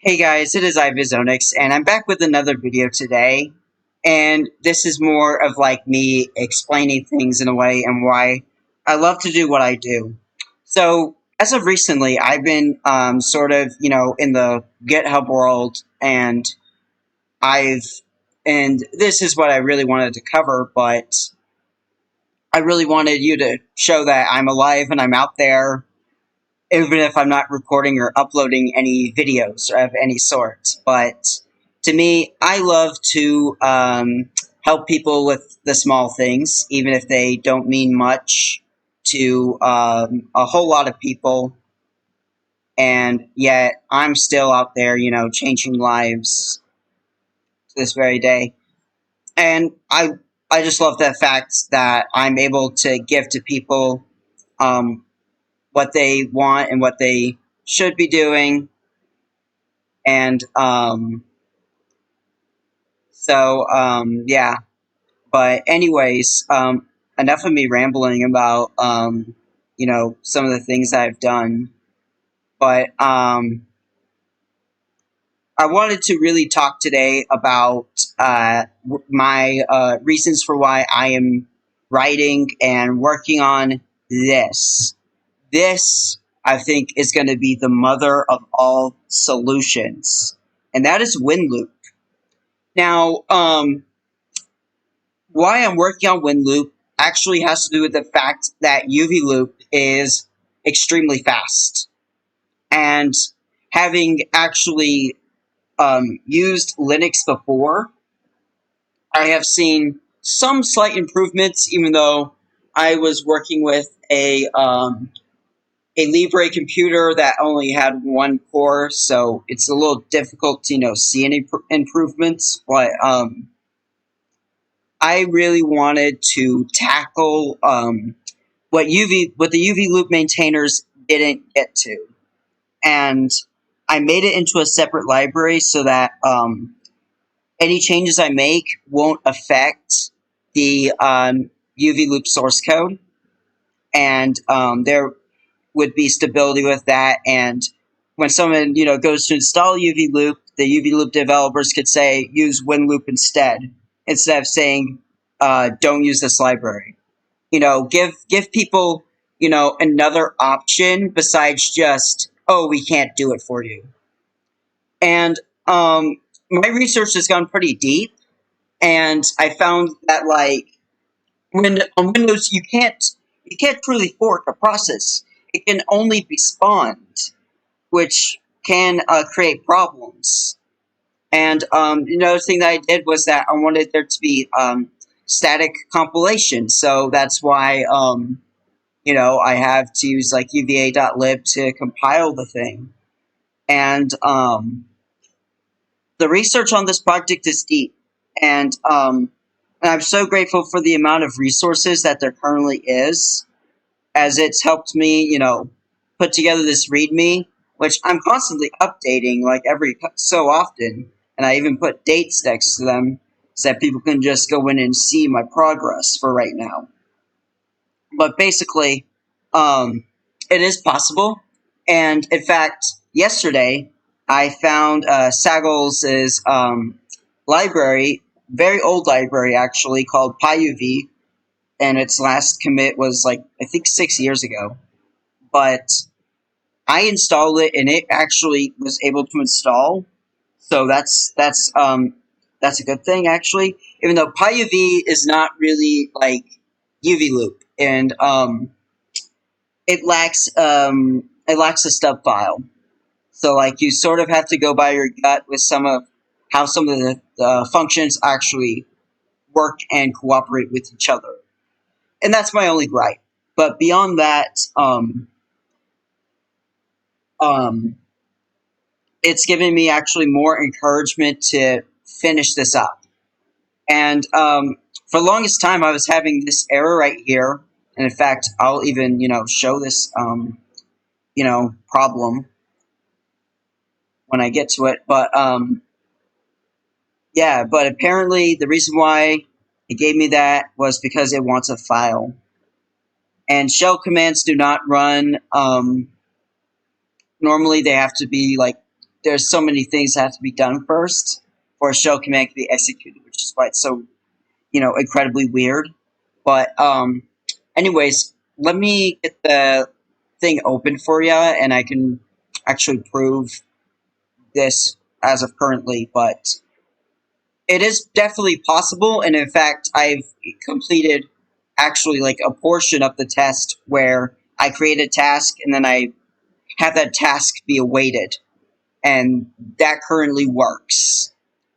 Hey guys, it is Ivizonix, and I'm back with another video today. And this is more of like me explaining things in a way and why I love to do what I do. So, as of recently, I've been sort of, in the GitHub world, and I've, and this is what I really wanted to cover, but I really wanted you to show that I'm alive and I'm out there even if I'm not recording or uploading any videos of any sort. But to me, I love to help people with the small things, even if they don't mean much to a whole lot of people. And yet, I'm still out there, changing lives to this very day. And I just love the fact that I'm able to give to people um, what they want and what they should be doing. And yeah. But anyways, enough of me rambling about some of the things I've done. But I wanted to really talk today about my reasons for why I am writing and working on this. This, I think, is going to be the mother of all solutions, and that is WinLoop. Now, why I'm working on WinLoop actually has to do with the fact that uvloop is extremely fast. And having actually used Linux before, I have seen some slight improvements, even though I was working with a Libre computer that only had one core, so it's a little difficult to see any improvements. But I really wanted to tackle what the uvloop maintainers didn't get to, and I made it into a separate library so that any changes I make won't affect the uvloop source code, and there would be stability with that. And when someone goes to install uvloop, the uvloop developers could say use winloop instead of saying don't use this library. Give people another option besides just, oh, we can't do it for you. And my research has gone pretty deep, and I found that like when on Windows you can't truly fork a process. It can only be spawned, which can create problems. And another thing that I did was that I wanted there to be static compilation. So that's why I have to use like uva.lib to compile the thing. And the research on this project is deep. And I'm so grateful for the amount of resources that there currently is, as it's helped me, put together this README, which I'm constantly updating like every so often. And I even put dates next to them so that people can just go in and see my progress for right now. But basically, it is possible. And in fact, yesterday, I found Sagal's library, very old library actually, called pypi, and its last commit was like, I think 6 years ago. But I installed it, and it actually was able to install. So that's a good thing actually. Even though pyuv is not really like uvloop, and it lacks a stub file. So like you sort of have to go by your gut with some of how some of the functions actually work and cooperate with each other. And that's my only gripe. But beyond that, it's given me actually more encouragement to finish this up. And for the longest time, I was having this error right here. And in fact, I'll even, show this, problem when I get to it. But, yeah, but apparently the reason why it gave me that was because it wants a file. And shell commands do not run, normally they have to be like there's so many things that have to be done first for a shell command to be executed, which is why it's so, incredibly weird. But anyways, let me get the thing open for you, and I can actually prove this as of currently. But it is definitely possible, and in fact, I've completed actually like a portion of the test where I create a task and then I have that task be awaited, and that currently works.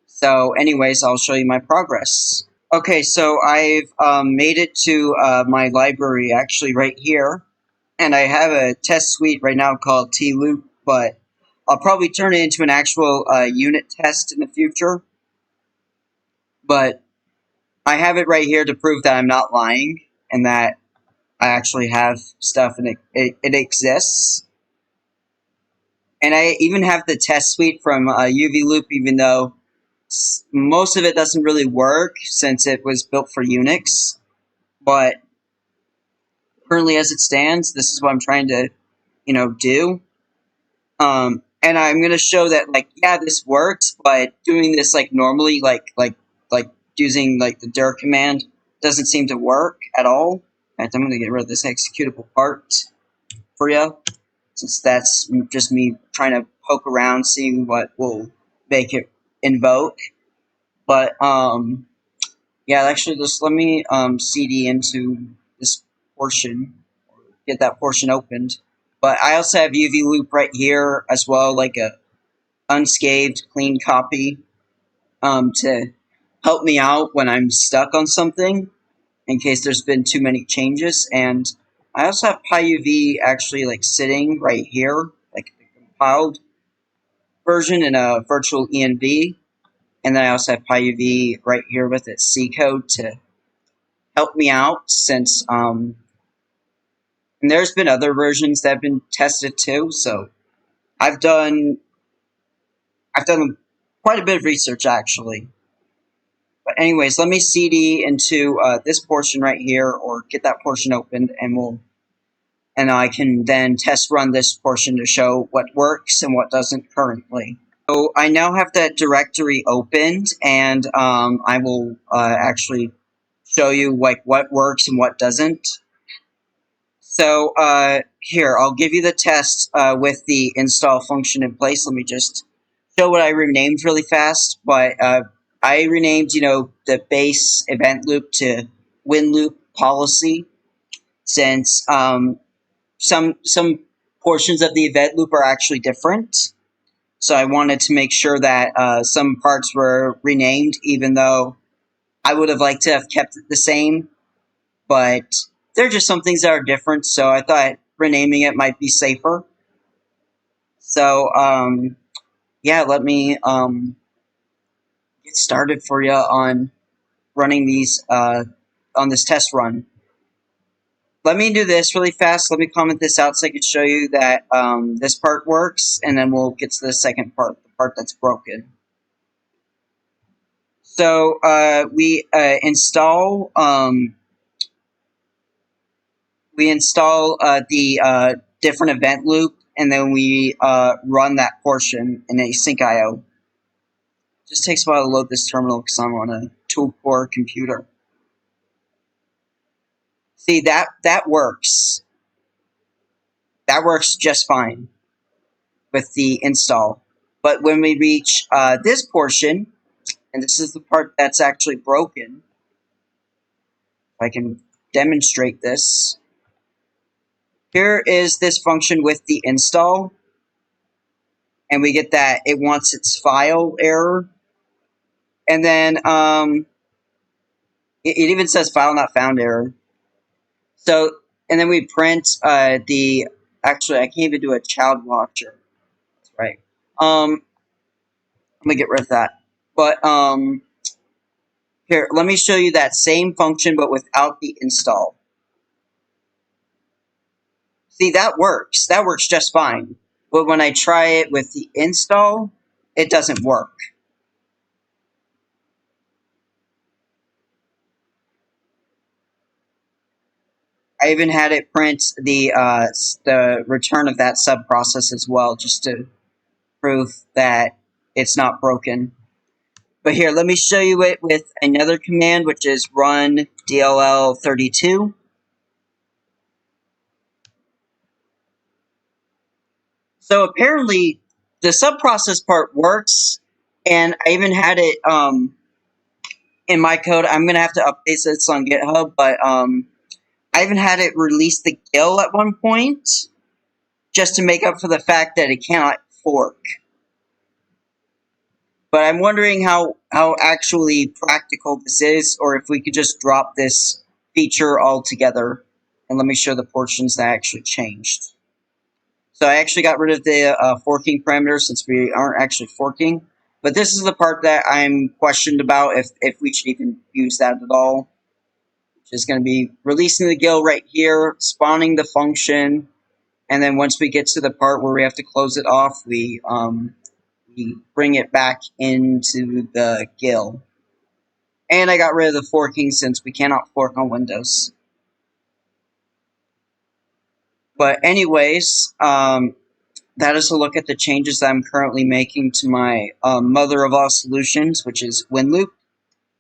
So, anyways, I'll show you my progress. Okay, so I've made it to my library actually right here, and I have a test suite right now called tloop, but I'll probably turn it into an actual unit test in the future. But I have it right here to prove that I'm not lying and that I actually have stuff and it exists. And I even have the test suite from uvloop, even though most of it doesn't really work since it was built for Unix. But currently, as it stands, this is what I'm trying to, do. And I'm gonna show that, like, yeah, this works, but doing this like normally, like using like the dir command doesn't seem to work at all. In fact, I'm gonna get rid of this executable part for you, since that's just me trying to poke around, seeing what will make it invoke. But yeah, actually, just let me cd into this portion, get that portion opened. But I also have uvloop right here as well, like a unscathed, clean copy to help me out when I'm stuck on something in case there's been too many changes. And I also have pyuv actually like sitting right here, like the compiled version in a virtual env. And then I also have pyuv right here with its C code to help me out, since and there's been other versions that have been tested too. So I've done quite a bit of research actually. But anyways, let me cd into this portion right here, or get that portion opened, and I can then test run this portion to show what works and what doesn't currently. So I now have that directory opened, and I will actually show you like what works and what doesn't. So here, I'll give you the test with the install function in place. Let me just show what I renamed really fast. But I renamed, the base event loop to WinLoop policy, since some portions of the event loop are actually different. So I wanted to make sure that some parts were renamed, even though I would have liked to have kept it the same. But there are just some things that are different, so I thought renaming it might be safer. So, yeah, let me get started for you on running these on this test run. Let me do this really fast. Let me comment this out so I can show you that this part works, and then we'll get to the second part, the part that's broken. So we install the different event loop, and then we run that portion in async IO. Just takes a while to load this terminal because I'm on a tool-poor computer. See, that works. That works just fine with the install. But when we reach this portion, and this is the part that's actually broken, if I can demonstrate this. Here is this function with the install, and we get that it wants its file error. And then it even says file not found error. So, and then we print actually, I can't even do a child watcher. That's right. Let me get rid of that. But here, let me show you that same function, but without the install. See, that works. That works just fine. But when I try it with the install, it doesn't work. I even had it print the return of that sub process as well, just to proof that it's not broken. But here, let me show you it with another command, which is run dll32. So apparently, the subprocess part works, and I even had it in my code. I'm gonna have to update this on GitHub, but I even had it release the GIL at one point, just to make up for the fact that it cannot fork. But I'm wondering how actually practical this is, or if we could just drop this feature altogether. And let me show the portions that actually changed. So I actually got rid of the forking parameter since we aren't actually forking. But this is the part that I'm questioned about if we should even use that at all. Which is going to be releasing the GIL right here, spawning the function, and then once we get to the part where we have to close it off, we bring it back into the GIL. And I got rid of the forking since we cannot fork on Windows. But anyways, that is a look at the changes that I'm currently making to my mother of all solutions, which is WinLoop.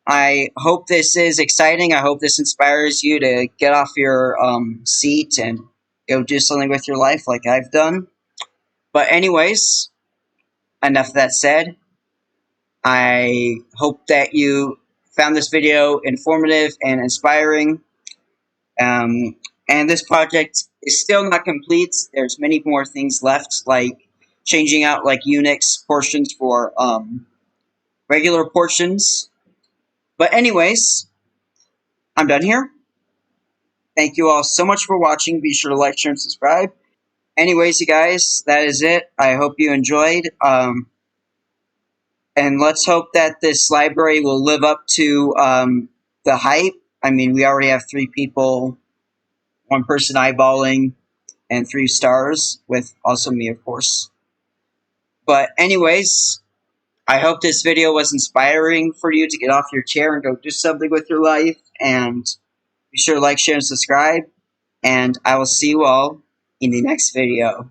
I hope this is exciting. I hope this inspires you to get off your seat and go do something with your life like I've done. But anyways, enough of that said. I hope that you found this video informative and inspiring. And this project is still not complete. There's many more things left, like changing out like Unix portions for regular portions. But anyways, I'm done here. Thank you all so much for watching. Be sure to like, share, and subscribe. Anyways, you guys, that is it. I hope you enjoyed. And let's hope that this library will live up to the hype. I mean, we already have 3 people, 1 person eyeballing, and 3 stars, with also me, of course. But anyways, I hope this video was inspiring for you to get off your chair and go do something with your life. And be sure to like, share, and subscribe. And I will see you all in the next video.